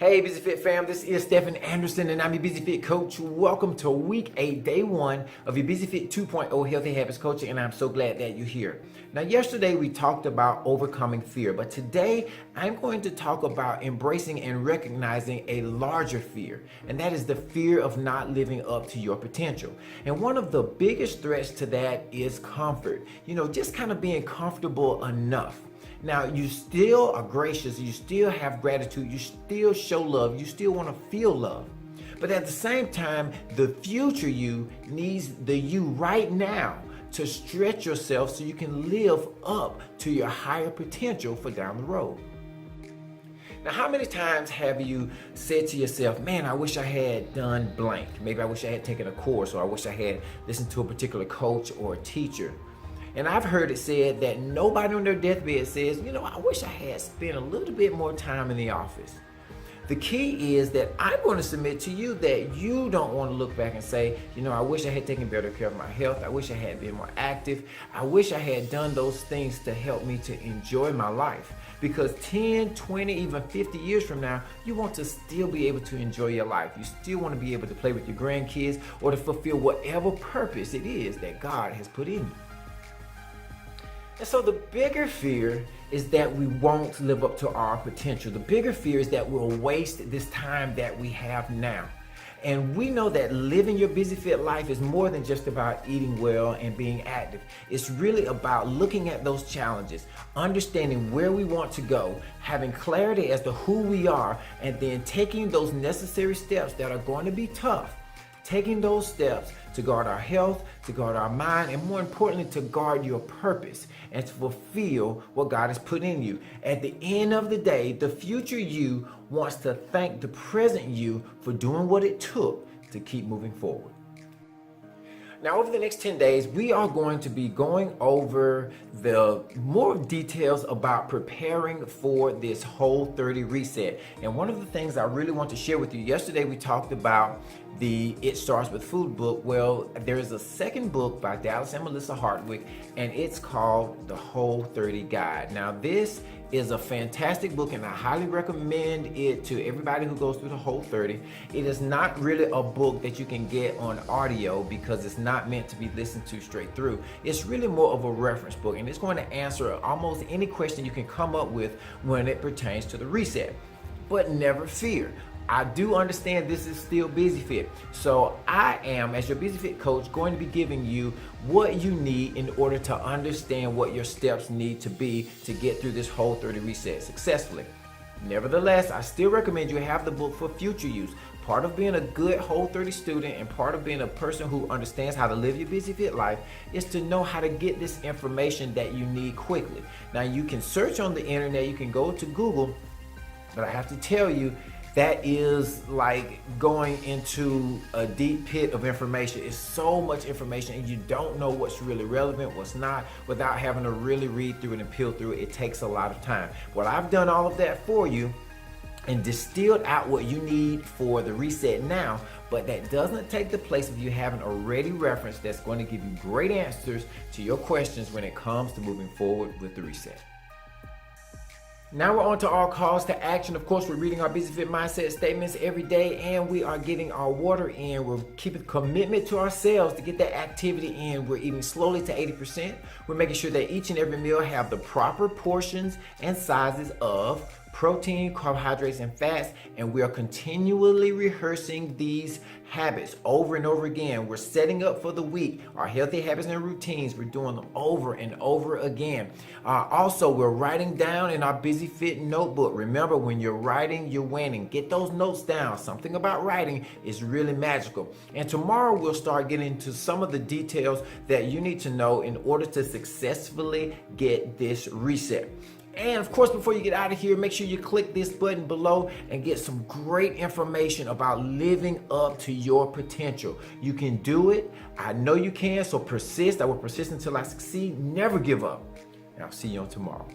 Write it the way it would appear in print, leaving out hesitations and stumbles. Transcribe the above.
Hey Busy Fit fam, this is Stephen Anderson and I'm your Busy Fit coach. Welcome to week 8, day 1 of your Busy Fit 2.0 Healthy Habits Coaching, and I'm so glad that you're here. Now yesterday we talked about overcoming fear, but today I'm going to talk about embracing and recognizing a larger fear, and that is the fear of not living up to your potential. And one of the biggest threats to that is comfort. Just kind of being comfortable enough. Now, you still are gracious, you still have gratitude, you still show love, you still want to feel love. But at the same time, the future you needs the you right now to stretch yourself so you can live up to your higher potential for down the road. Now, how many times have you said to yourself, man, I wish I had done blank. Maybe I wish I had taken a course, or I wish I had listened to a particular coach or a teacher. And I've heard it said that nobody on their deathbed says, I wish I had spent a little bit more time in the office. The key is that I'm going to submit to you that you don't want to look back and say, I wish I had taken better care of my health. I wish I had been more active. I wish I had done those things to help me to enjoy my life. Because 10, 20, even 50 years from now, you want to still be able to enjoy your life. You still want to be able to play with your grandkids or to fulfill whatever purpose it is that God has put in you. And so the bigger fear is that we won't live up to our potential. The bigger fear is that we'll waste this time that we have now. And we know that living your busy fit life is more than just about eating well and being active. It's really about looking at those challenges, understanding where we want to go, having clarity as to who we are, and then taking those necessary steps that are going to be tough. Taking those steps to guard our health, to guard our mind, and more importantly, to guard your purpose and to fulfill what God has put in you. At the end of the day, the future you wants to thank the present you for doing what it took to keep moving forward. Now, over the next 10 days, we are going to be going over the more details about preparing for this Whole30 reset. And one of the things I really want to share with you, yesterday we talked about the It Starts With Food book. Well, there is a second book by Dallas and Melissa Hartwig, and it's called The Whole30 Guide. Now, this is a fantastic book, and I highly recommend it to everybody who goes through the Whole30. It is not really a book that you can get on audio because it's not meant to be listened to straight through. It's really more of a reference book, and it's going to answer almost any question you can come up with when it pertains to the reset. But never fear. I do understand this is still Busy Fit. So I am, as your Busy Fit coach, going to be giving you what you need in order to understand what your steps need to be to get through this Whole30 reset successfully. Nevertheless, I still recommend you have the book for future use. Part of being a good Whole30 student and part of being a person who understands how to live your Busy Fit life is to know how to get this information that you need quickly. Now, you can search on the internet, you can go to Google, but I have to tell you, that is like going into a deep pit of information. It's so much information and you don't know what's really relevant, what's not, without having to really read through it and peel through it. It takes a lot of time. Well, I've done all of that for you and distilled out what you need for the reset now, but that doesn't take the place of you having a ready reference that's going to give you great answers to your questions when it comes to moving forward with the reset. Now we're on to our calls to action. Of course, we're reading our Busy Fit mindset statements every day, and we are getting our water in. We're keeping commitment to ourselves to get that activity in. We're eating slowly to 80%. We're making sure that each and every meal have the proper portions and sizes of protein, carbohydrates, and fats, and we are continually rehearsing these habits over and over again. We're setting up for the week our healthy habits and routines. We're doing them over and over again. Also, we're writing down in our Busy Fit notebook. Remember, when you're writing, you're winning. Get those notes down. Something about writing is really magical. And tomorrow we'll start getting into some of the details that you need to know in order to successfully get this reset. And of course, before you get out of here, make sure you click this button below and get some great information about living up to your potential. You can do it. I know you can, so persist. I will persist until I succeed. Never give up. And I'll see you on tomorrow.